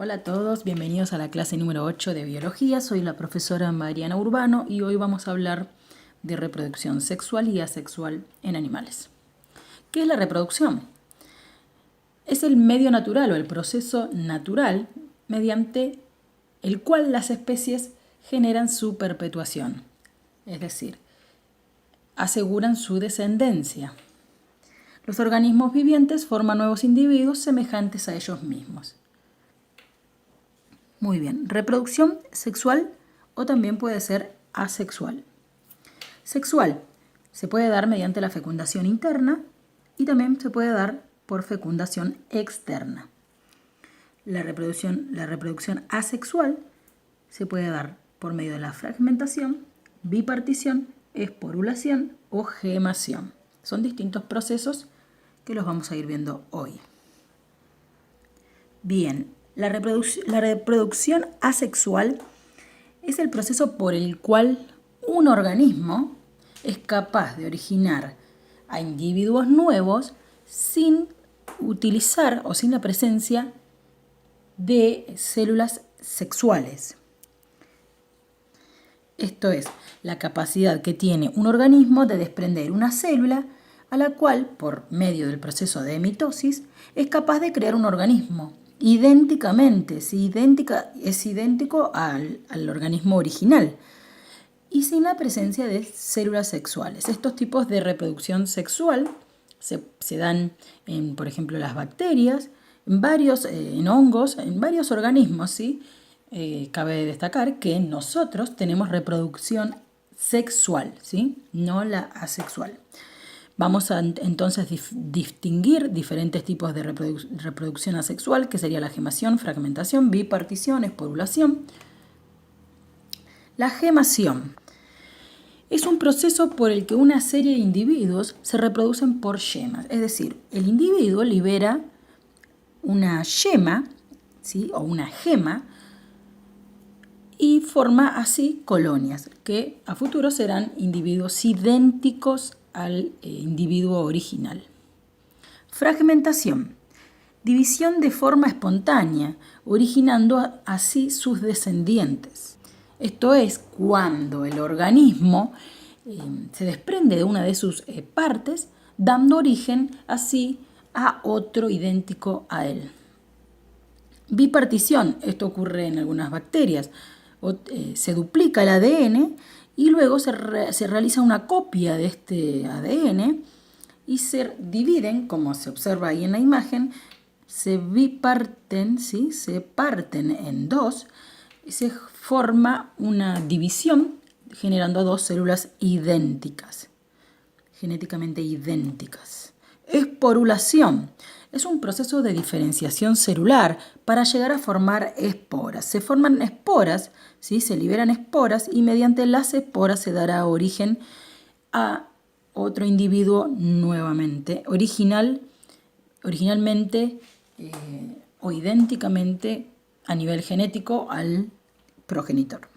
Hola a todos, bienvenidos a la clase número 8 de Biología. Soy la profesora Mariana Urbano y hoy vamos a hablar de reproducción sexual y asexual en animales. ¿Qué es la reproducción? Es el medio natural o el proceso natural mediante el cual las especies generan su perpetuación, es decir, aseguran su descendencia. Los organismos vivientes forman nuevos individuos semejantes a ellos mismos. Muy bien, reproducción sexual o también puede ser asexual. Sexual se puede dar mediante la fecundación interna y también se puede dar por fecundación externa. La reproducción asexual se puede dar por medio de la fragmentación, bipartición, esporulación o gemación. Son distintos procesos que los vamos a ir viendo hoy. Bien, la reproducción asexual es el proceso por el cual un organismo es capaz de originar a individuos nuevos sin utilizar o sin la presencia de células sexuales. Esto es, la capacidad que tiene un organismo de desprender una célula a la cual, por medio del proceso de mitosis, es capaz de crear un organismo. Idénticamente, es idéntico al organismo original y sin la presencia de células sexuales. Estos tipos de reproducción sexual se dan en, por ejemplo, las bacterias, en hongos, en varios organismos, ¿sí? Cabe destacar que nosotros tenemos reproducción sexual, ¿sí? No la asexual. Vamos a entonces distinguir diferentes tipos de reproducción asexual, que sería la gemación, fragmentación, bipartición, esporulación. La gemación es un proceso por el que una serie de individuos se reproducen por yemas, es decir, el individuo libera una yema, ¿sí? O una gema y forma así colonias que a futuro serán individuos idénticos al individuo original. Fragmentación. División de forma espontánea, originando así sus descendientes. Esto es cuando el organismo se desprende de una de sus partes, dando origen así a otro idéntico a él. Bipartición. Esto ocurre en algunas bacterias. Se duplica el ADN y luego se realiza una copia de este ADN y se dividen, como se observa ahí en la imagen, se biparten, ¿sí? Se parten en dos y se forma una división generando dos células idénticas, genéticamente idénticas. Esporulación. Es un proceso de diferenciación celular para llegar a formar esporas. Se forman esporas, ¿sí? Se liberan esporas y mediante las esporas se dará origen a otro individuo nuevamente, originalmente o idénticamente a nivel genético al progenitor.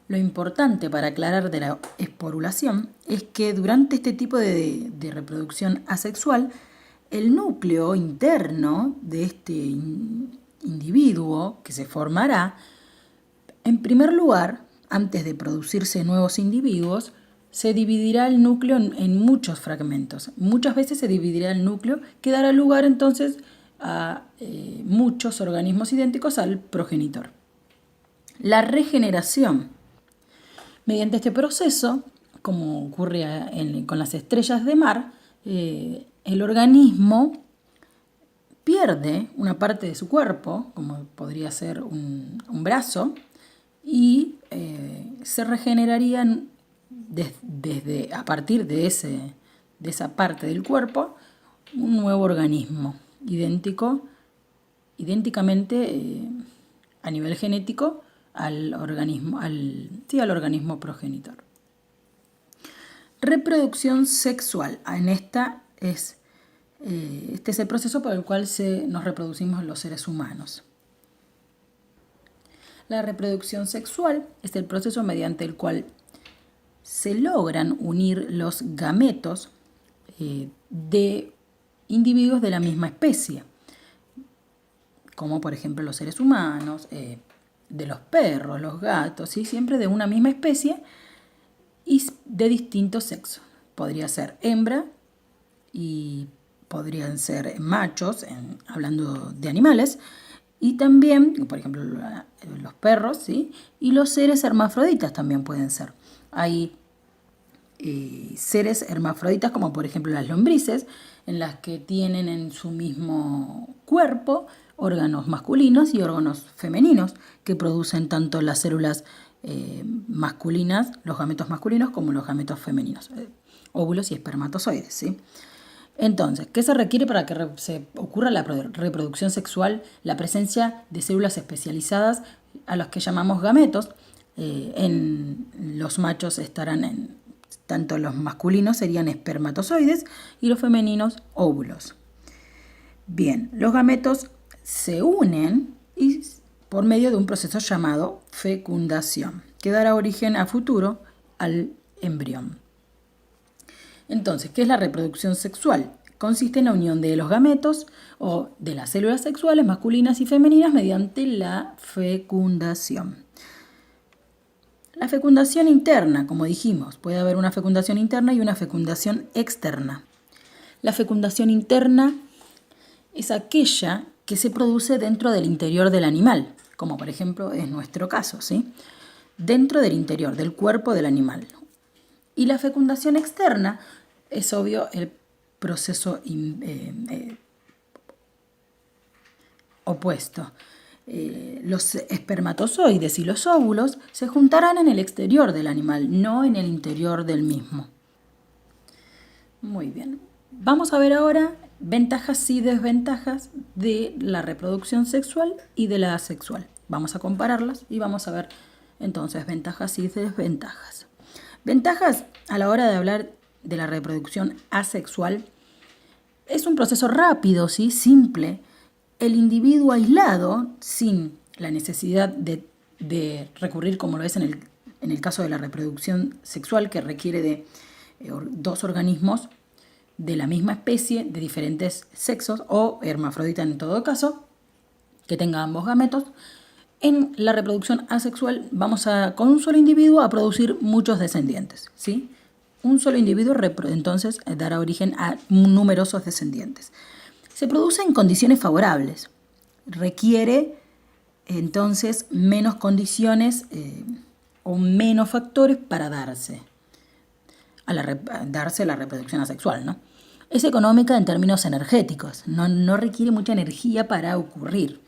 Lo importante para aclarar de la esporulación es que durante este tipo de reproducción asexual, el núcleo interno de este individuo que se formará, en primer lugar, antes de producirse nuevos individuos, se dividirá el núcleo en muchos fragmentos. Muchas veces se dividirá el núcleo, que dará lugar entonces a muchos organismos idénticos al progenitor. La regeneración. Mediante este proceso, como ocurre con las estrellas de mar, el organismo pierde una parte de su cuerpo, como podría ser un brazo, y se regenerarían a partir de esa parte del cuerpo un nuevo organismo, idénticamente a nivel genético al organismo progenitor. Reproducción sexual. Este es el proceso por el cual nos reproducimos los seres humanos. La reproducción sexual es el proceso mediante el cual se logran unir los gametos de individuos de la misma especie. como por ejemplo los seres humanos, de los perros, los gatos, ¿sí? Siempre de una misma especie y de distinto sexo. Podría ser hembra y podrían ser machos, hablando de animales, y también, por ejemplo, los perros, ¿sí? Y los seres hermafroditas también pueden ser. Hay seres hermafroditas como por ejemplo las lombrices, en las que tienen en su mismo cuerpo órganos masculinos y órganos femeninos que producen tanto las células masculinas, los gametos masculinos, como los gametos femeninos, óvulos y espermatozoides, ¿sí? Entonces, ¿qué se requiere para que se ocurra la reproducción sexual? La presencia de células especializadas a las que llamamos gametos. En los machos estarán tanto los masculinos serían espermatozoides y los femeninos óvulos. Bien, los gametos se unen y por medio de un proceso llamado fecundación, que dará origen a futuro al embrión. Entonces, ¿qué es la reproducción sexual? Consiste en la unión de los gametos o de las células sexuales masculinas y femeninas mediante la fecundación. La fecundación interna, como dijimos, puede haber una fecundación interna y una fecundación externa. La fecundación interna es aquella que se produce dentro del interior del animal, como por ejemplo es nuestro caso, ¿sí? Dentro del interior del cuerpo del animal. Y la fecundación externa es obvio el proceso opuesto. Los espermatozoides y los óvulos se juntarán en el exterior del animal, no en el interior del mismo. Muy bien. Vamos a ver ahora ventajas y desventajas de la reproducción sexual y de la asexual. Vamos a compararlas y vamos a ver entonces ventajas y desventajas. Ventajas a la hora de hablar de la reproducción asexual. Es un proceso rápido, ¿sí? Simple. El individuo aislado, sin la necesidad de recurrir, como lo es en el caso de la reproducción sexual, que requiere de dos organismos de la misma especie, de diferentes sexos, o hermafrodita en todo caso, que tenga ambos gametos. En la reproducción asexual vamos con un solo individuo a producir muchos descendientes, ¿sí? Un solo individuo entonces dará origen a numerosos descendientes. Se produce en condiciones favorables. Requiere entonces menos condiciones o menos factores para darse la reproducción asexual, ¿no? Es económica en términos energéticos, no requiere mucha energía para ocurrir.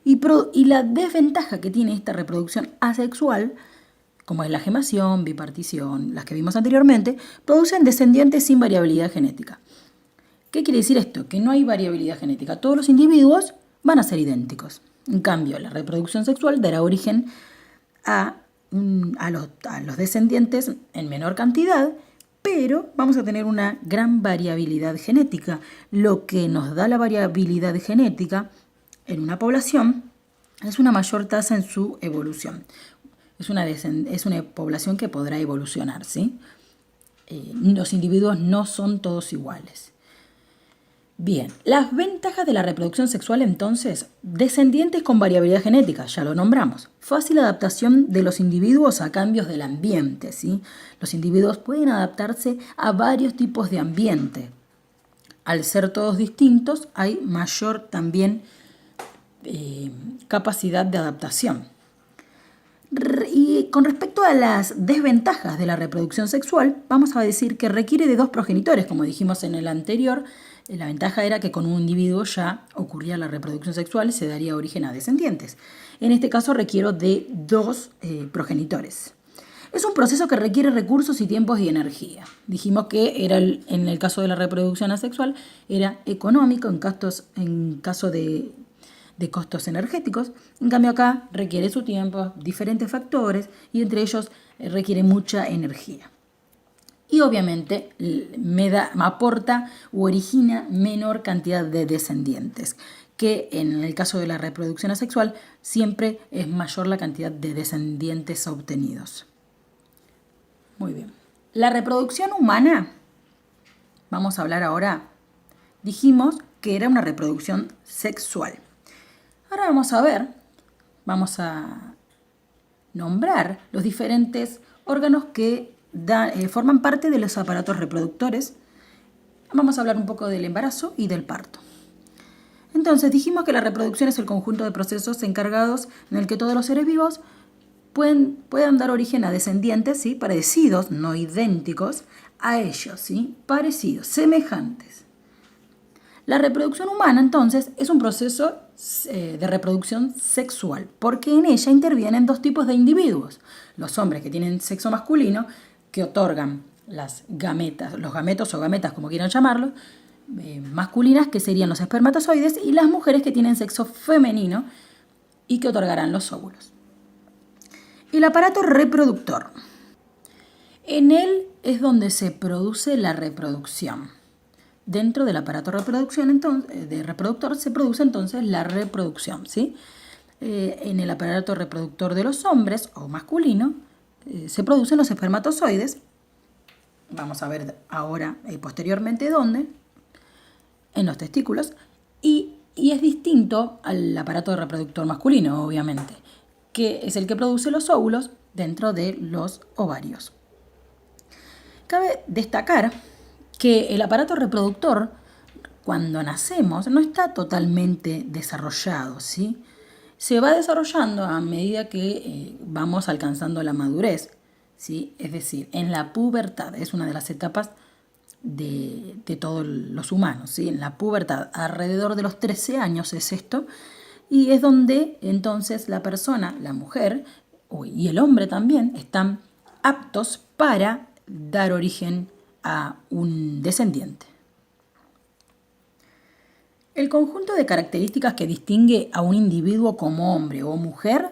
Y la desventaja que tiene esta reproducción asexual, como es la gemación, bipartición, las que vimos anteriormente, producen descendientes sin variabilidad genética. ¿Qué quiere decir esto? Que no hay variabilidad genética. Todos los individuos van a ser idénticos. En cambio, la reproducción sexual dará origen a los descendientes en menor cantidad, pero vamos a tener una gran variabilidad genética. Lo que nos da la variabilidad genética en una población es una mayor tasa en su evolución. Es una población que podrá evolucionar, ¿sí? Los individuos no son todos iguales. Bien, las ventajas de la reproducción sexual entonces, descendientes con variabilidad genética, ya lo nombramos. Fácil adaptación de los individuos a cambios del ambiente, ¿sí? Los individuos pueden adaptarse a varios tipos de ambiente. Al ser todos distintos, hay mayor también capacidad de adaptación. Y con respecto a las desventajas de la reproducción sexual, vamos a decir que requiere de dos progenitores, como dijimos en el anterior. La ventaja era que con un individuo ya ocurría la reproducción sexual y se daría origen a descendientes. En este caso requiero de dos progenitores. Es un proceso que requiere recursos y tiempos y energía. Dijimos que en el caso de la reproducción asexual era económico en caso de costos energéticos. En cambio acá requiere su tiempo, diferentes factores, y entre ellos requiere mucha energía. Y obviamente aporta u origina menor cantidad de descendientes, que en el caso de la reproducción asexual siempre es mayor la cantidad de descendientes obtenidos. Muy bien. La reproducción humana, vamos a hablar ahora, dijimos que era una reproducción sexual. Ahora vamos a nombrar los diferentes órganos que forman parte de los aparatos reproductores. Vamos a hablar un poco del embarazo y del parto. Entonces, dijimos que la reproducción es el conjunto de procesos encargados en el que todos los seres vivos puedan dar origen a descendientes, ¿sí? Parecidos, no idénticos, a ellos, ¿sí? Parecidos, semejantes. La reproducción humana, entonces, es un proceso de reproducción sexual, porque en ella intervienen dos tipos de individuos. Los hombres que tienen sexo masculino, que otorgan los gametos o gametas, como quieran llamarlo, masculinas, que serían los espermatozoides, y las mujeres que tienen sexo femenino y que otorgarán los óvulos. El aparato reproductor. En él es donde se produce la reproducción. Dentro del aparato reproductor se produce entonces la reproducción, ¿sí? En el aparato reproductor de los hombres o masculino se producen los espermatozoides. Vamos a ver ahora posteriormente dónde. En los testículos. Y es distinto al aparato reproductor masculino, obviamente, que es el que produce los óvulos dentro de los ovarios. Cabe destacar que el aparato reproductor, cuando nacemos, no está totalmente desarrollado, ¿sí? Se va desarrollando a medida que vamos alcanzando la madurez, ¿sí? Es decir, en la pubertad, es una de las etapas de todos los humanos, ¿sí? En la pubertad, alrededor de los 13 años es esto, y es donde entonces la persona, la mujer y el hombre también, están aptos para dar origen a un descendiente. El conjunto de características que distingue a un individuo como hombre o mujer,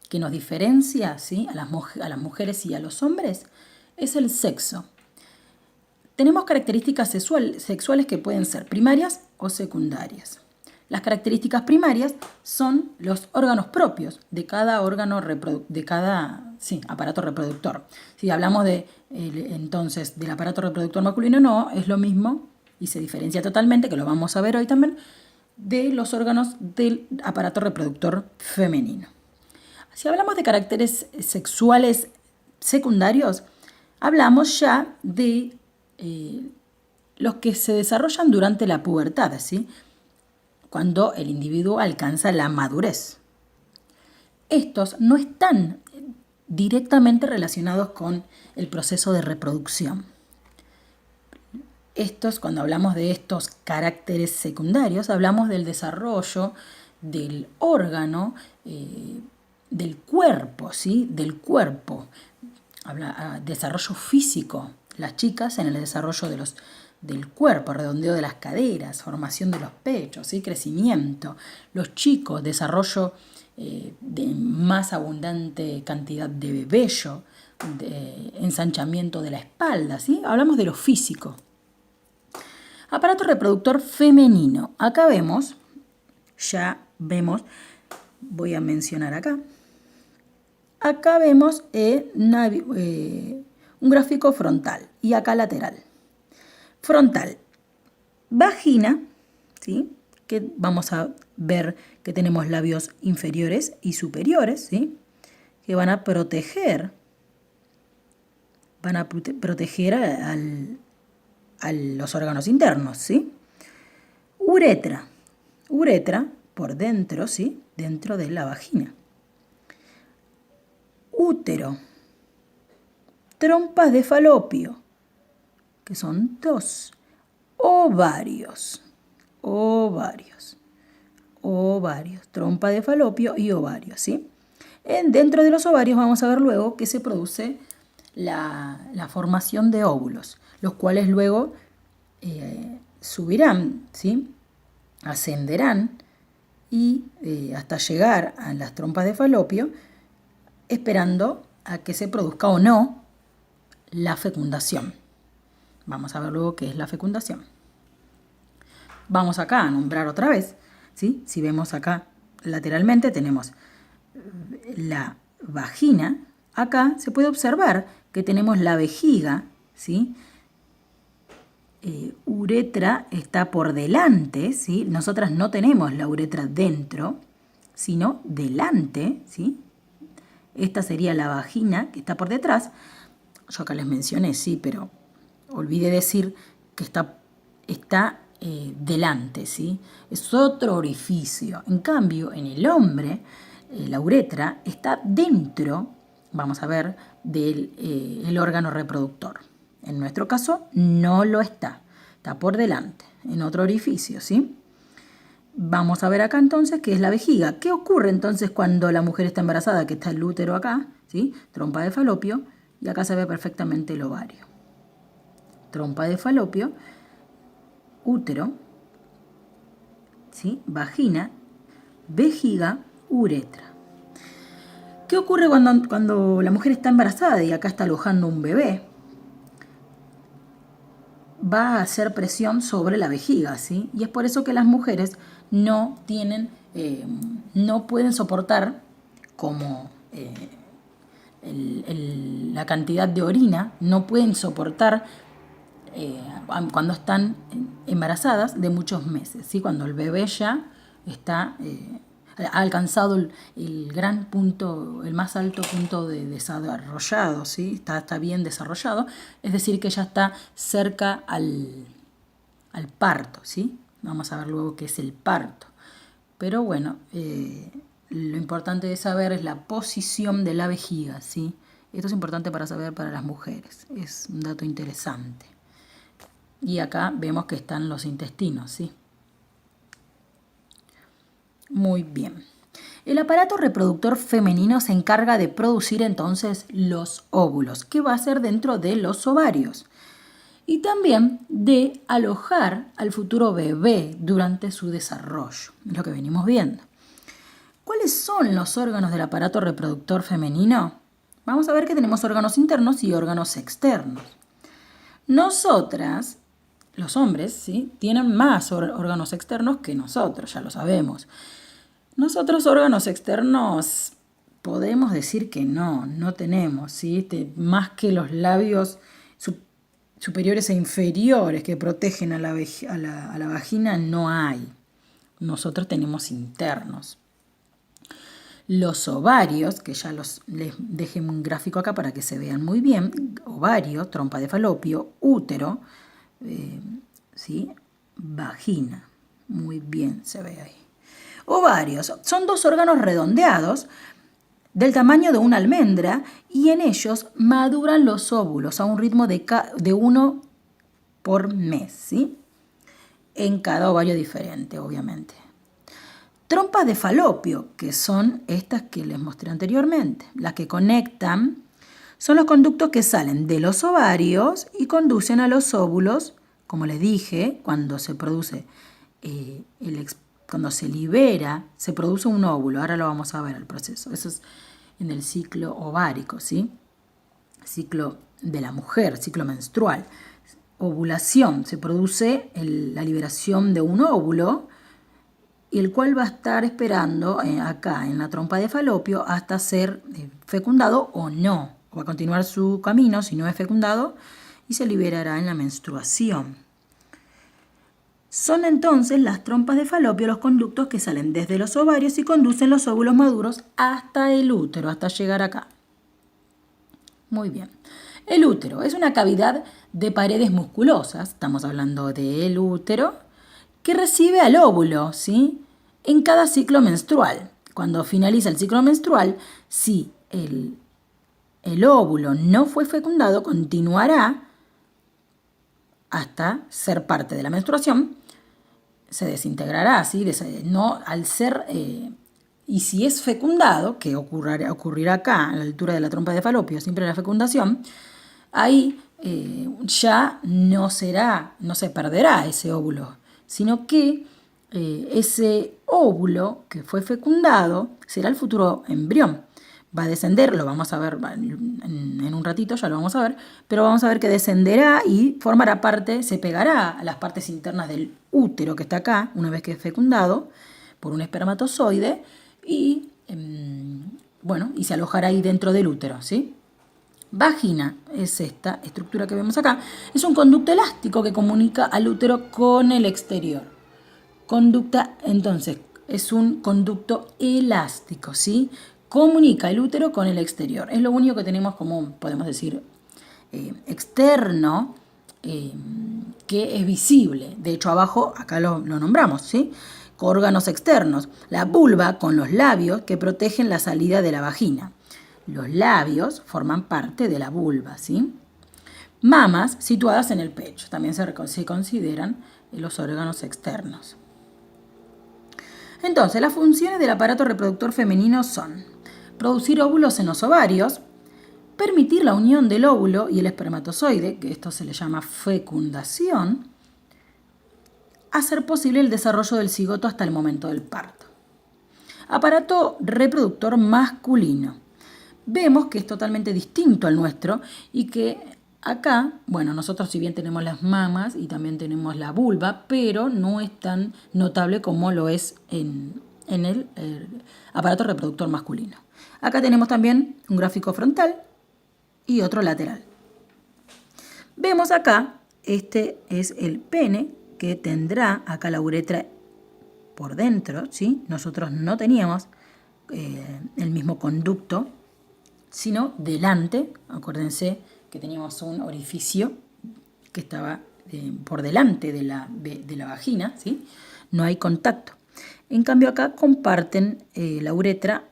que nos diferencia, ¿sí? a las mujeres y a los hombres, es el sexo. Tenemos características sexuales que pueden ser primarias o secundarias. Las características primarias son los órganos propios de cada aparato reproductor. Si hablamos entonces del aparato reproductor masculino, no, es lo mismo y se diferencia totalmente, que lo vamos a ver hoy también, de los órganos del aparato reproductor femenino. Si hablamos de caracteres sexuales secundarios, hablamos ya de los que se desarrollan durante la pubertad, ¿sí? Cuando el individuo alcanza la madurez. Estos no están directamente relacionados con el proceso de reproducción. Cuando hablamos de estos caracteres secundarios, hablamos del desarrollo del órgano, del cuerpo, ¿sí? Del cuerpo. Desarrollo físico. Las chicas en el desarrollo del cuerpo, redondeo de las caderas, formación de los pechos, ¿sí? Crecimiento. Los chicos, desarrollo de más abundante cantidad de vello, de ensanchamiento de la espalda, ¿sí? Hablamos de lo físico. Aparato reproductor femenino. Acá vemos, voy a mencionar acá. Acá vemos un gráfico frontal y acá lateral. Frontal, vagina, ¿sí? Que vamos a ver que tenemos labios inferiores y superiores, ¿sí? Que van a proteger a los órganos internos, ¿sí? Uretra por dentro, ¿sí? Dentro de la vagina. Útero, trompas de falopio, que son 2. Ovarios, trompa de falopio y ovarios, ¿sí? Dentro de los ovarios vamos a ver luego que se produce la formación de óvulos, los cuales luego subirán, ¿sí? Ascenderán y hasta llegar a las trompas de falopio, esperando a que se produzca o no la fecundación. Vamos a ver luego qué es la fecundación. Vamos acá a nombrar otra vez, ¿sí? Si vemos acá lateralmente tenemos la vagina. Acá se puede observar que tenemos la vejiga, ¿sí? Uretra está por delante, ¿sí? Nosotras no tenemos la uretra dentro, sino delante, ¿sí? Esta sería la vagina que está por detrás. Yo acá les mencioné, sí, pero olvidé decir que está delante, ¿sí? Es otro orificio. En cambio, en el hombre, la uretra está dentro, vamos a ver, del el órgano reproductor. En nuestro caso, no lo está. Está por delante, en otro orificio, ¿sí? Vamos a ver acá entonces qué es la vejiga. ¿Qué ocurre entonces cuando la mujer está embarazada? Que está el útero acá, ¿sí? Trompa de falopio, y acá se ve perfectamente el ovario. Trompa de falopio, útero, ¿sí? Vagina, vejiga, uretra. ¿Qué ocurre cuando la mujer está embarazada y acá está alojando un bebé? Va a hacer presión sobre la vejiga, ¿sí? Y es por eso que las mujeres no pueden soportar como la cantidad de orina, no pueden soportar cuando están embarazadas de muchos meses, ¿sí? Cuando el bebé ya está ha alcanzado el gran punto, el más alto punto de desarrollado, ¿sí? Está bien desarrollado, es decir, que ya está cerca al parto, ¿sí? Vamos a ver luego qué es el parto. Pero bueno, lo importante de saber es la posición de la vejiga, ¿sí? Esto es importante para saber para las mujeres, es un dato interesante. Y acá vemos que están los intestinos, ¿sí? Muy bien. El aparato reproductor femenino se encarga de producir entonces los óvulos, que va a ser dentro de los ovarios. Y también de alojar al futuro bebé durante su desarrollo, es lo que venimos viendo. ¿Cuáles son los órganos del aparato reproductor femenino? Vamos a ver que tenemos órganos internos y órganos externos. Nosotras, los hombres, ¿sí?, tienen más órganos externos que nosotros, ya lo sabemos. Nosotros órganos externos podemos decir que no tenemos, ¿sí? Más que los labios superiores e inferiores que protegen a la vagina no hay. Nosotros tenemos internos. Los ovarios, que ya les dejé un gráfico acá para que se vean muy bien, ovario, trompa de falopio, útero, ¿sí?, vagina, muy bien se ve ahí. Ovarios son dos órganos redondeados del tamaño de una almendra y en ellos maduran los óvulos a un ritmo de 1 por mes, ¿sí? En cada ovario diferente, obviamente. Trompas de falopio, que son estas que les mostré anteriormente, las que conectan, son los conductos que salen de los ovarios y conducen a los óvulos, como les dije, cuando se produce cuando se libera, se produce un óvulo. Ahora lo vamos a ver el proceso. Eso es en el ciclo ovárico, ¿sí? Ciclo de la mujer, ciclo menstrual. Ovulación, se produce la liberación de un óvulo, y el cual va a estar esperando acá en la trompa de falopio hasta ser fecundado o no. Va a continuar su camino si no es fecundado y se liberará en la menstruación. Son entonces las trompas de falopio los conductos que salen desde los ovarios y conducen los óvulos maduros hasta el útero, hasta llegar acá. Muy bien. El útero es una cavidad de paredes musculosas, estamos hablando del útero, que recibe al óvulo, ¿sí?, en cada ciclo menstrual. Cuando finaliza el ciclo menstrual, si el óvulo no fue fecundado, continuará hasta ser parte de la menstruación, se desintegrará, ¿sí? No, al ser, y si es fecundado, que ocurrirá acá, a la altura de la trompa de falopio, siempre la fecundación, ahí ya no se perderá ese óvulo, sino que ese óvulo que fue fecundado será el futuro embrión. Va a descender, lo vamos a ver en un ratito, ya lo vamos a ver, pero vamos a ver que descenderá y formará parte, se pegará a las partes internas del útero que está acá, una vez que es fecundado, por un espermatozoide, y y se alojará ahí dentro del útero, ¿sí? Vagina es esta estructura que vemos acá, es un conducto elástico que comunica al útero con el exterior. Conducta, entonces, es un conducto elástico, ¿sí? Comunica el útero con el exterior. Es lo único que tenemos como, podemos decir, externo, que es visible. De hecho, abajo, acá lo nombramos, ¿sí? Órganos externos. La vulva con los labios que protegen la salida de la vagina. Los labios forman parte de la vulva, ¿sí? Mamas situadas en el pecho. También se consideran los órganos externos. Entonces, las funciones del aparato reproductor femenino son producir óvulos en los ovarios, permitir la unión del óvulo y el espermatozoide, que esto se le llama fecundación, hacer posible el desarrollo del cigoto hasta el momento del parto. Aparato reproductor masculino. Vemos que es totalmente distinto al nuestro y que acá, bueno, nosotros si bien tenemos las mamas y también tenemos la vulva, pero no es tan notable como lo es en el aparato reproductor masculino. Acá tenemos también un gráfico frontal y otro lateral. Vemos acá, este es el pene que tendrá acá la uretra por dentro, ¿sí? Nosotros no teníamos el mismo conducto, sino delante. Acuérdense que teníamos un orificio que estaba por delante de la vagina, ¿sí? No hay contacto. En cambio acá comparten la uretra,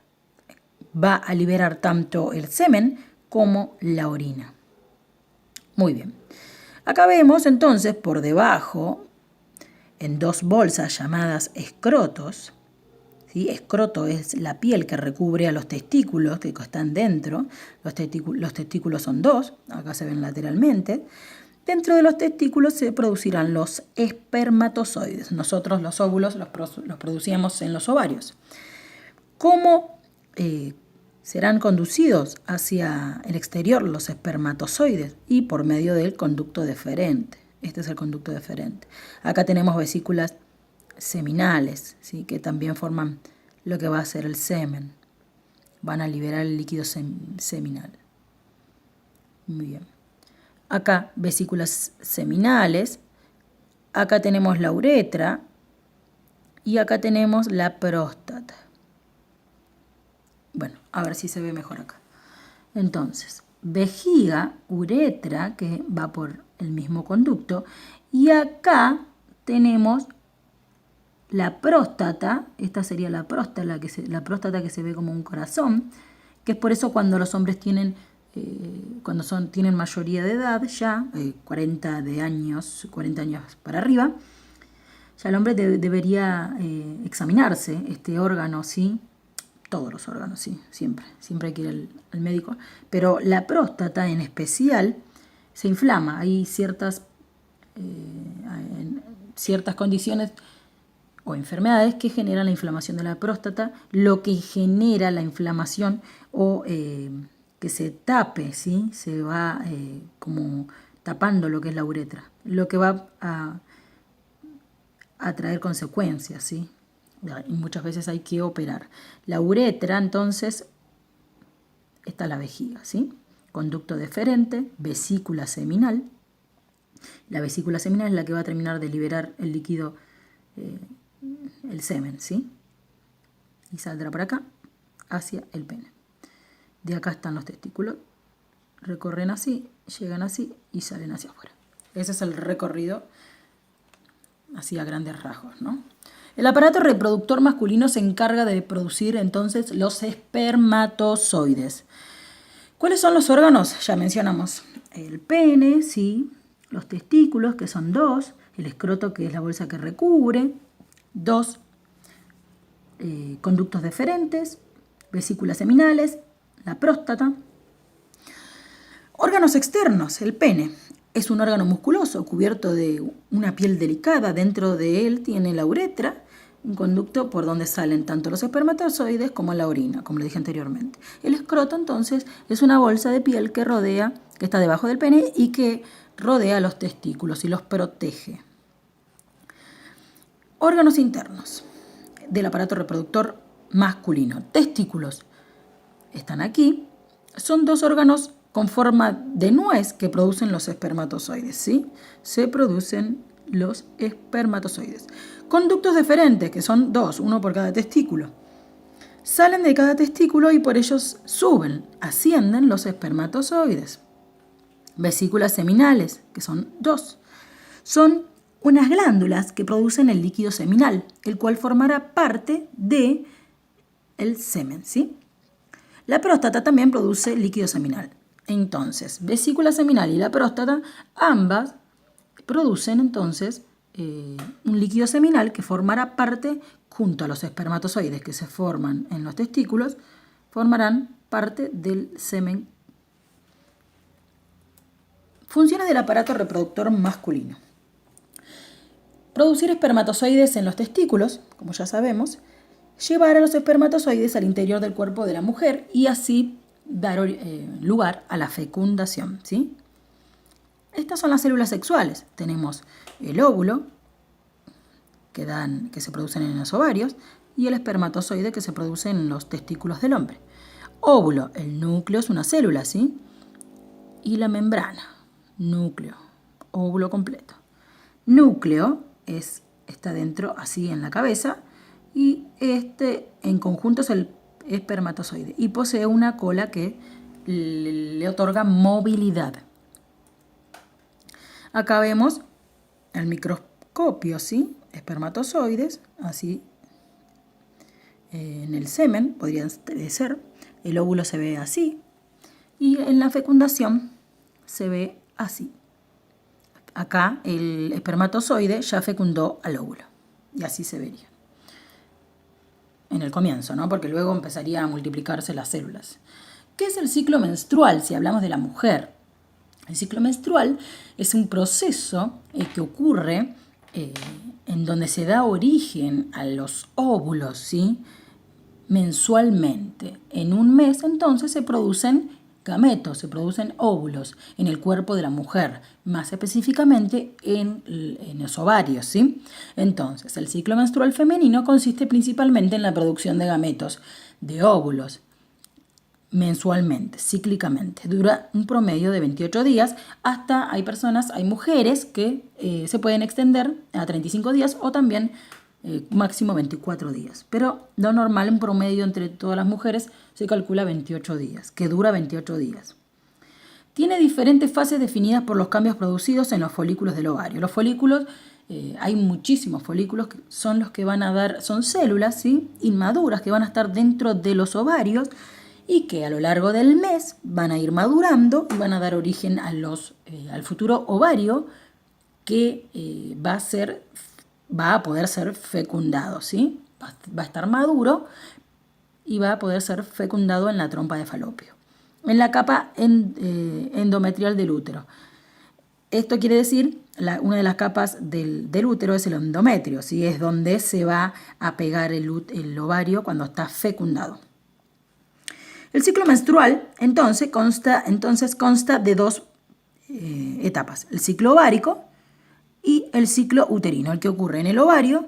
va a liberar tanto el semen como la orina. Muy bien. Acá vemos entonces por debajo, en dos bolsas llamadas escrotos, ¿sí? Escroto es la piel que recubre a los testículos que están dentro. Los testículos son dos, acá se ven lateralmente. Dentro de los testículos se producirán los espermatozoides. Nosotros los óvulos los producíamos en los ovarios. ¿Cómo serán conducidos hacia el exterior los espermatozoides? Y por medio del conducto deferente. Este es el conducto deferente. Acá tenemos vesículas seminales, ¿sí? Que también forman lo que va a ser el semen. Van a liberar el líquido seminal. Muy bien. Acá vesículas seminales. Acá tenemos la uretra. Y acá tenemos la próstata. Bueno, a ver si se ve mejor acá. Entonces, vejiga, uretra, que va por el mismo conducto. Y acá tenemos la próstata. Esta sería la próstata que se ve como un corazón, que es por eso cuando los hombres tienen mayoría de edad, ya 40 años para arriba, ya el hombre debería examinarse este órgano, ¿sí? Todos los órganos, sí, siempre hay que ir al médico, pero la próstata en especial se inflama. Hay ciertas condiciones o enfermedades que generan la inflamación de la próstata, lo que genera la inflamación o que se tape, ¿sí? Se va como tapando lo que es la uretra, lo que va a traer consecuencias, ¿sí? Y muchas veces hay que operar. La uretra, entonces, está la vejiga, ¿sí? Conducto deferente, vesícula seminal. La vesícula seminal es la que va a terminar de liberar el líquido, el semen, ¿sí? Y saldrá por acá hacia el pene. De acá están los testículos. Recorren así, llegan así y salen hacia afuera. Ese es el recorrido así a grandes rasgos, ¿no? El aparato reproductor masculino se encarga de producir entonces los espermatozoides. ¿Cuáles son los órganos? Ya mencionamos el pene, ¿sí? Los testículos, que son dos, el escroto, que es la bolsa que recubre, dos conductos deferentes, vesículas seminales, la próstata. Órganos externos, el pene. Es un órgano musculoso cubierto de una piel delicada. Dentro de él tiene la uretra, un conducto por donde salen tanto los espermatozoides como la orina, como lo dije anteriormente. El escroto, entonces, es una bolsa de piel que está debajo del pene y que rodea los testículos y los protege. Órganos internos del aparato reproductor masculino. Testículos están aquí. Son dos órganos con forma de nuez que producen los espermatozoides, ¿sí? Se producen los espermatozoides. Conductos deferentes, que son 2, uno por cada testículo. Salen de cada testículo y por ellos suben, ascienden los espermatozoides. Vesículas seminales, que son 2. Son unas glándulas que producen el líquido seminal, el cual formará parte del semen, ¿sí? La próstata también produce líquido seminal. Entonces, vesícula seminal y la próstata, ambas producen entonces un líquido seminal que formará parte, junto a los espermatozoides que se forman en los testículos, formarán parte del semen. Funciones del aparato reproductor masculino. Producir espermatozoides en los testículos, como ya sabemos, llevar a los espermatozoides al interior del cuerpo de la mujer y así dar lugar a la fecundación, ¿sí? Estas son las células sexuales. Tenemos el óvulo, que se producen en los ovarios, y el espermatozoide, que se produce en los testículos del hombre. Óvulo, el núcleo es una célula, ¿sí? Y la membrana, núcleo, óvulo completo. Núcleo está dentro, así en la cabeza, y en conjunto es el espermatozoide y posee una cola que le otorga movilidad. Acá vemos el microscopio, ¿sí? Espermatozoides, así en el semen podrían ser. El óvulo se ve así y en la fecundación se ve así. Acá el espermatozoide ya fecundó al óvulo y así se vería en el comienzo, ¿no? Porque luego empezaría a multiplicarse las células. ¿Qué es el ciclo menstrual si hablamos de la mujer? El ciclo menstrual es un proceso que ocurre en donde se da origen a los óvulos, ¿sí? Mensualmente. En un mes, entonces, se producen gametos, se producen óvulos en el cuerpo de la mujer, más específicamente en los ovarios, ¿sí? Entonces, el ciclo menstrual femenino consiste principalmente en la producción de gametos, de óvulos, mensualmente, cíclicamente. Dura un promedio de 28 días, hay mujeres que se pueden extender a 35 días o también máximo 24 días. Pero lo normal en promedio entre todas las mujeres se calcula 28 días, que dura 28 días. Tiene diferentes fases definidas por los cambios producidos en los folículos del ovario. Los folículos, hay muchísimos folículos que son los que van a dar, son células, ¿sí? Inmaduras que van a estar dentro de los ovarios y que a lo largo del mes van a ir madurando y van a dar origen al futuro ovario que va a poder ser fecundado, ¿sí? Va a estar maduro y va a poder ser fecundado en la trompa de falopio, en la capa endometrial del útero. Esto quiere decir, una de las capas del útero es el endometrio, ¿sí? Es donde se va a pegar el ovario cuando está fecundado. El ciclo menstrual entonces consta de dos etapas, el ciclo ovárico y el ciclo uterino, el que ocurre en el ovario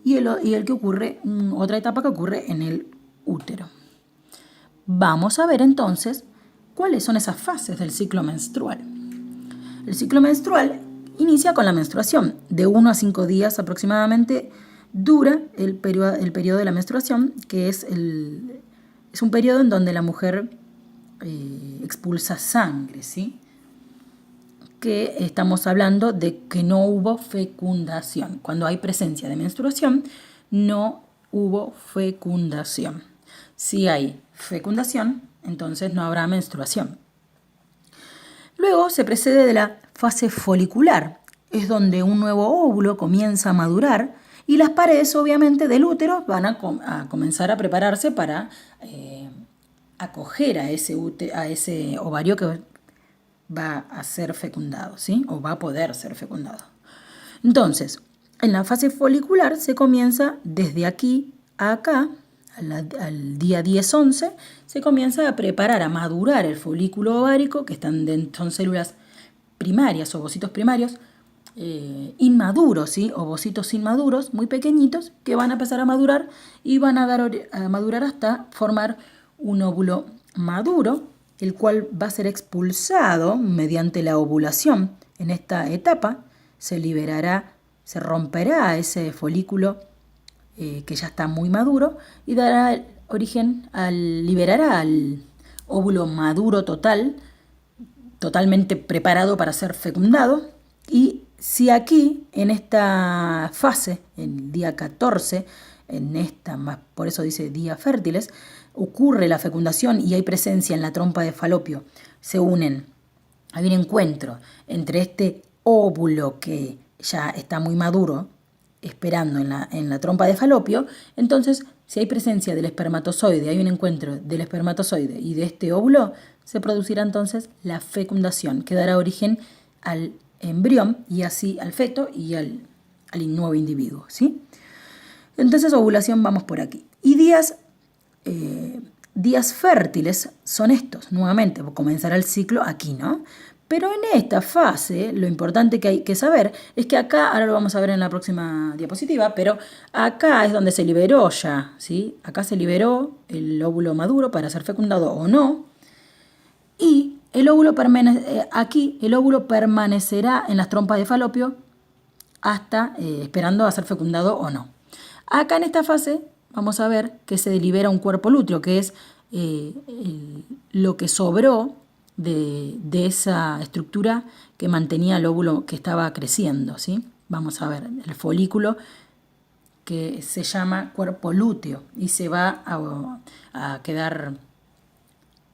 y el que ocurre, otra etapa que ocurre en el útero. Vamos a ver entonces cuáles son esas fases del ciclo menstrual. El ciclo menstrual inicia con la menstruación. De 1 a 5 días aproximadamente dura el periodo de la menstruación, que es un periodo en donde la mujer expulsa sangre, ¿sí? Que estamos hablando de que no hubo fecundación. Cuando hay presencia de menstruación, no hubo fecundación. Si hay fecundación, entonces no habrá menstruación. Luego se precede de la fase folicular. Es donde un nuevo óvulo comienza a madurar y las paredes, obviamente, del útero van a comenzar a prepararse para acoger a ese ovario que va a ser fecundado, ¿sí? O va a poder ser fecundado. Entonces, en la fase folicular se comienza desde aquí a acá, al día 10-11, se comienza a preparar, a madurar el folículo ovárico, que son células primarias, ovocitos primarios, inmaduros, ¿sí? Ovocitos inmaduros, muy pequeñitos, que van a empezar a madurar y van a madurar hasta formar un óvulo maduro, el cual va a ser expulsado mediante la ovulación. En esta etapa se liberará se romperá ese folículo que ya está muy maduro y dará origen liberará al óvulo maduro totalmente preparado para ser fecundado. Y si aquí, en esta fase, el día 14, por eso dice días fértiles, ocurre la fecundación y hay presencia en la trompa de Falopio, hay un encuentro entre este óvulo que ya está muy maduro, esperando en la trompa de Falopio, entonces si hay presencia del espermatozoide, hay un encuentro del espermatozoide y de este óvulo, se producirá entonces la fecundación, que dará origen al embrión y así al feto y al nuevo individuo, ¿sí? Entonces ovulación vamos por aquí. Y días fértiles son estos, nuevamente, comenzará el ciclo aquí, ¿no? Pero en esta fase, lo importante que hay que saber es que acá, ahora lo vamos a ver en la próxima diapositiva, pero acá es donde se liberó ya, ¿sí? Acá se liberó el óvulo maduro para ser fecundado o no. Y aquí el óvulo permanecerá en las trompas de Falopio hasta esperando a ser fecundado o no. Acá en esta fase vamos a ver que se libera un cuerpo lúteo, que es lo que sobró de esa estructura que mantenía el óvulo que estaba creciendo, ¿sí? Vamos a ver el folículo que se llama cuerpo lúteo y se va a quedar,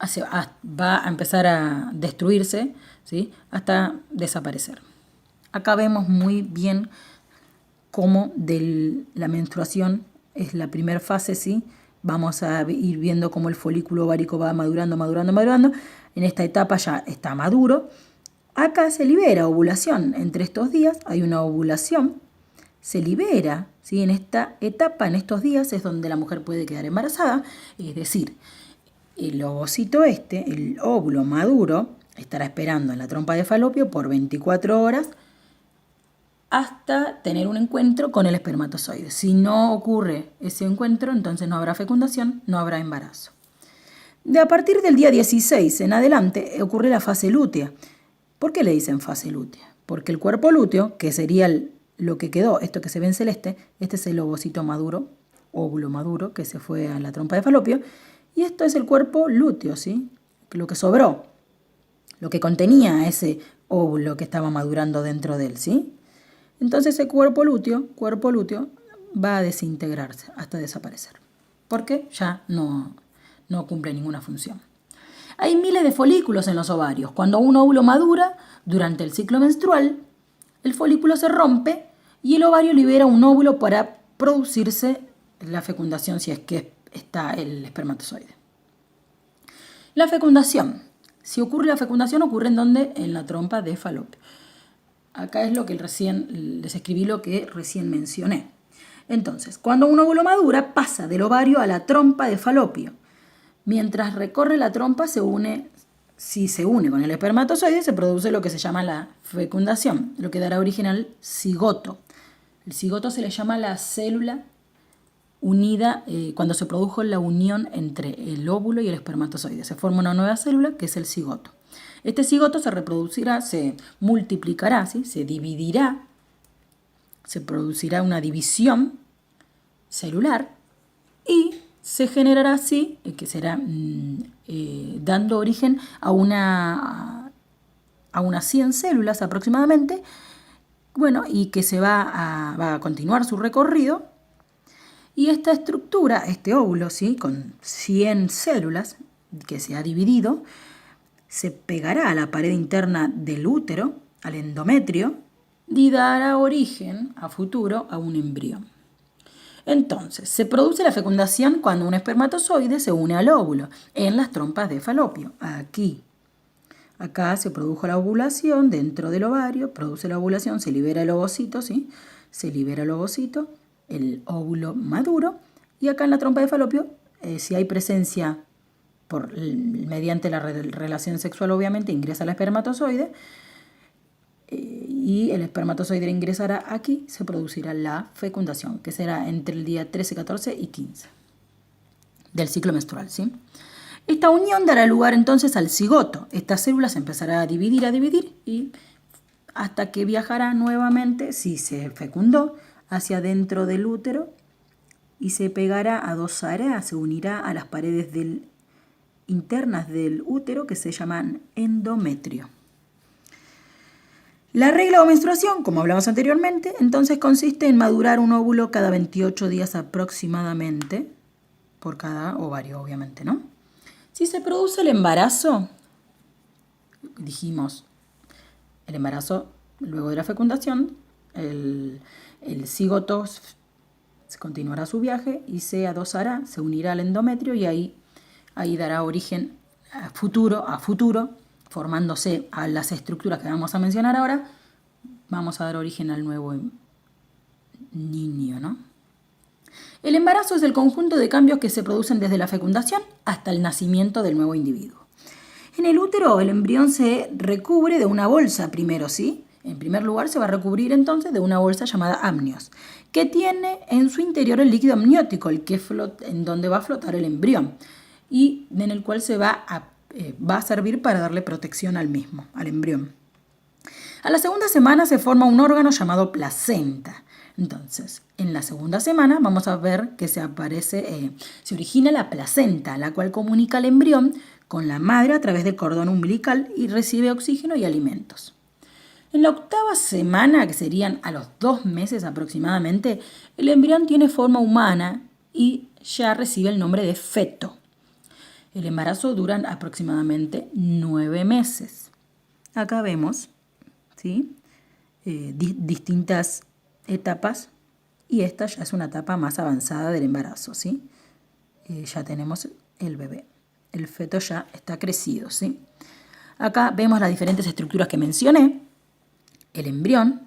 va a empezar a destruirse, ¿sí? Hasta desaparecer. Acá vemos muy bien cómo la menstruación es la primera fase, ¿sí? Vamos a ir viendo cómo el folículo ovárico va madurando. En esta etapa ya está maduro. Acá se libera ovulación. Entre estos días hay una ovulación. Se libera, ¿sí? En esta etapa, en estos días, es donde la mujer puede quedar embarazada. Es decir, el ovocito el óvulo maduro, estará esperando en la trompa de Falopio por 24 horas hasta tener un encuentro con el espermatozoide. Si no ocurre ese encuentro, entonces no habrá fecundación, no habrá embarazo. A partir del día 16 en adelante ocurre la fase lútea. ¿Por qué le dicen fase lútea? Porque el cuerpo lúteo, que sería lo que quedó, esto que se ve en celeste, este es el ovocito maduro, óvulo maduro, que se fue a la trompa de Falopio, y esto es el cuerpo lúteo, ¿sí? Lo que sobró, lo que contenía ese óvulo que estaba madurando dentro de él, ¿sí? Entonces ese cuerpo lúteo va a desintegrarse hasta desaparecer, porque ya no cumple ninguna función. Hay miles de folículos en los ovarios. Cuando un óvulo madura durante el ciclo menstrual, el folículo se rompe y el ovario libera un óvulo para producirse la fecundación, si es que está el espermatozoide. La fecundación. Si ocurre la fecundación, ocurre en la trompa de Falopio. Acá es lo que les escribí lo que recién mencioné. Entonces, cuando un óvulo madura, pasa del ovario a la trompa de Falopio. Mientras recorre la trompa, si se une con el espermatozoide, se produce lo que se llama la fecundación, lo que dará origen al cigoto. El cigoto se le llama la célula unida, cuando se produjo la unión entre el óvulo y el espermatozoide. Se forma una nueva célula que es el cigoto. Este cigoto se reproducirá, se multiplicará, ¿sí? Se dividirá, se producirá una división celular y se generará así, que será dando origen a unas 100 células aproximadamente, bueno, y que va a continuar su recorrido. Y esta estructura, este óvulo, ¿sí? Con 100 células que se ha dividido, se pegará a la pared interna del útero, al endometrio, y dará origen a futuro a un embrión. Entonces, se produce la fecundación cuando un espermatozoide se une al óvulo en las trompas de Falopio. Acá se produjo la ovulación dentro del ovario, produce la ovulación, se libera el ovocito, ¿sí? Se libera el ovocito, el óvulo maduro, y acá en la trompa de Falopio, si hay presencia mediante la relación sexual, obviamente, ingresa el espermatozoide, y el espermatozoide ingresará aquí, se producirá la fecundación, que será entre el día 13, 14 y 15 del ciclo menstrual, ¿sí? Esta unión dará lugar entonces al cigoto. Esta célula se empezará a dividir y hasta que viajará nuevamente, si se fecundó, hacia dentro del útero y se pegará, adosará, se unirá a las paredes internas del útero que se llaman endometrio. La regla o menstruación, como hablamos anteriormente, entonces consiste en madurar un óvulo cada 28 días aproximadamente, por cada ovario, obviamente, ¿no? Si se produce el embarazo, dijimos, el embarazo luego de la fecundación, el cigoto continuará su viaje y se adosará, se unirá al endometrio y ahí dará origen a futuro, formándose a las estructuras que vamos a mencionar ahora, vamos a dar origen al nuevo niño, ¿no? El embarazo es el conjunto de cambios que se producen desde la fecundación hasta el nacimiento del nuevo individuo. En el útero, el embrión se recubre de una bolsa primero, ¿sí? En primer lugar, se va a recubrir entonces de una bolsa llamada amnios, que tiene en su interior el líquido amniótico, en donde va a flotar el embrión, y en el cual va a servir para darle protección al embrión. A la segunda semana se forma un órgano llamado placenta. Entonces, en la segunda semana vamos a ver que se origina la placenta, la cual comunica al embrión con la madre a través del cordón umbilical y recibe oxígeno y alimentos. En la octava semana, que serían a los 2 meses aproximadamente, el embrión tiene forma humana y ya recibe el nombre de feto. El embarazo dura aproximadamente 9 meses. Acá vemos, ¿sí? Distintas etapas y esta ya es una etapa más avanzada del embarazo, ¿sí? Ya tenemos el bebé. El feto ya está crecido, ¿sí? Acá vemos las diferentes estructuras que mencioné. El embrión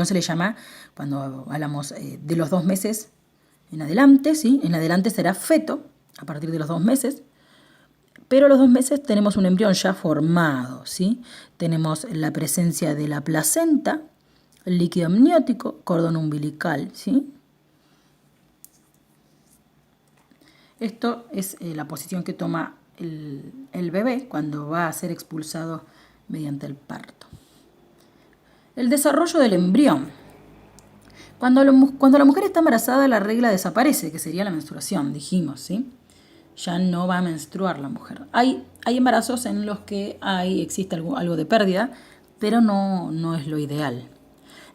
se le llama cuando hablamos de los 2 meses en adelante, ¿sí? En adelante será feto a partir de los 2 meses. Pero a los 2 meses tenemos un embrión ya formado, ¿sí? Tenemos la presencia de la placenta, el líquido amniótico, cordón umbilical, ¿sí? Esto es la posición que toma el bebé cuando va a ser expulsado mediante el parto. El desarrollo del embrión. Cuando la mujer está embarazada, la regla desaparece, que sería la menstruación, dijimos, ¿sí? Ya no va a menstruar la mujer. Hay embarazos en los que existe algo de pérdida, pero no es lo ideal.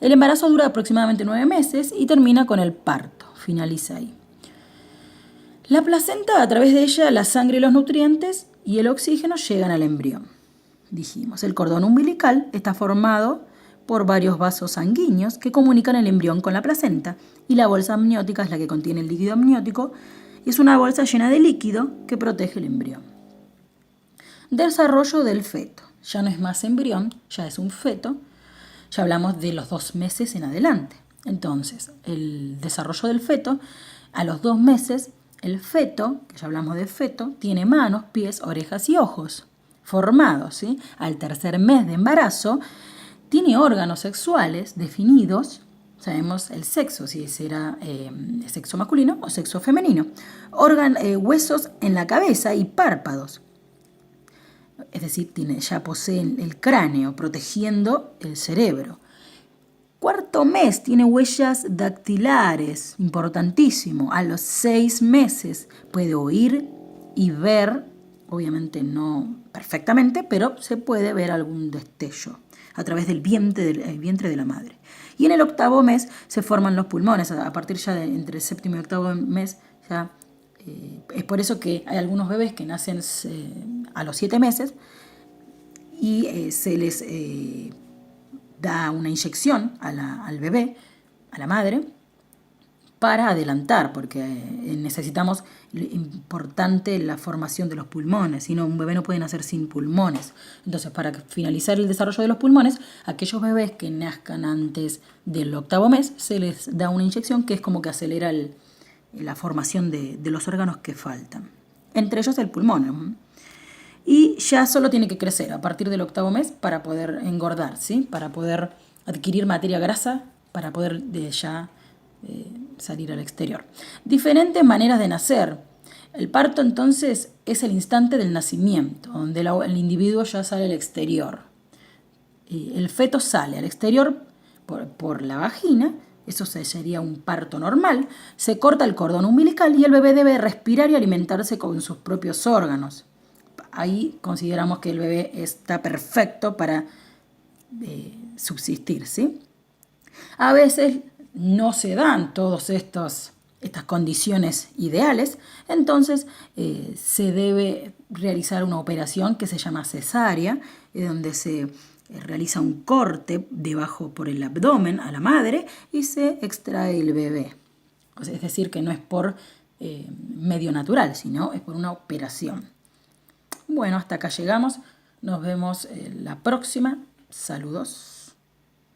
El embarazo dura aproximadamente 9 meses y termina con el parto, finaliza ahí. La placenta, a través de ella, la sangre y los nutrientes y el oxígeno llegan al embrión. Dijimos, el cordón umbilical está formado por varios vasos sanguíneos que comunican el embrión con la placenta y la bolsa amniótica es la que contiene el líquido amniótico y es una bolsa llena de líquido que protege el embrión. Desarrollo del feto. Ya no es más embrión, ya es un feto. Ya hablamos de los 2 meses en adelante. Entonces, el desarrollo del feto, a los 2 meses, el feto, que ya hablamos de feto, tiene manos, pies, orejas y ojos formados, ¿sí? Al 3er mes de embarazo, tiene órganos sexuales definidos. Sabemos el sexo, si será sexo masculino o sexo femenino. Huesos en la cabeza y párpados. Es decir, ya poseen el cráneo protegiendo el cerebro. 4º mes tiene huellas dactilares, importantísimo. A los 6 meses puede oír y ver, obviamente no perfectamente, pero se puede ver algún destello a través del vientre de la madre. Y en el 8º mes se forman los pulmones. A partir ya de entre el 7º y 8º mes ya es por eso que hay algunos bebés que nacen a los 7 meses y se les da una inyección al bebé, a la madre, para adelantar, porque necesitamos importante la formación de los pulmones, si no, un bebé no puede nacer sin pulmones. Entonces, para finalizar el desarrollo de los pulmones, aquellos bebés que nazcan antes del 8º mes, se les da una inyección que es como que acelera la formación de los órganos que faltan, entre ellos el pulmón. Y ya solo tiene que crecer a partir del 8º mes para poder engordar, ¿sí? Para poder adquirir materia grasa, para poder salir al exterior. Diferentes maneras de nacer. El parto entonces es el instante del nacimiento, donde el individuo ya sale al exterior. el feto sale al exterior por la vagina, eso sería un parto normal, se corta el cordón umbilical y el bebé debe respirar y alimentarse con sus propios órganos. Ahí consideramos que el bebé está perfecto para subsistir, ¿sí? A veces no se dan todas estas condiciones ideales, entonces se debe realizar una operación que se llama cesárea, donde se realiza un corte debajo por el abdomen a la madre y se extrae el bebé. O sea, es decir, que no es por medio natural, sino es por una operación. Bueno, hasta acá llegamos. Nos vemos la próxima. Saludos.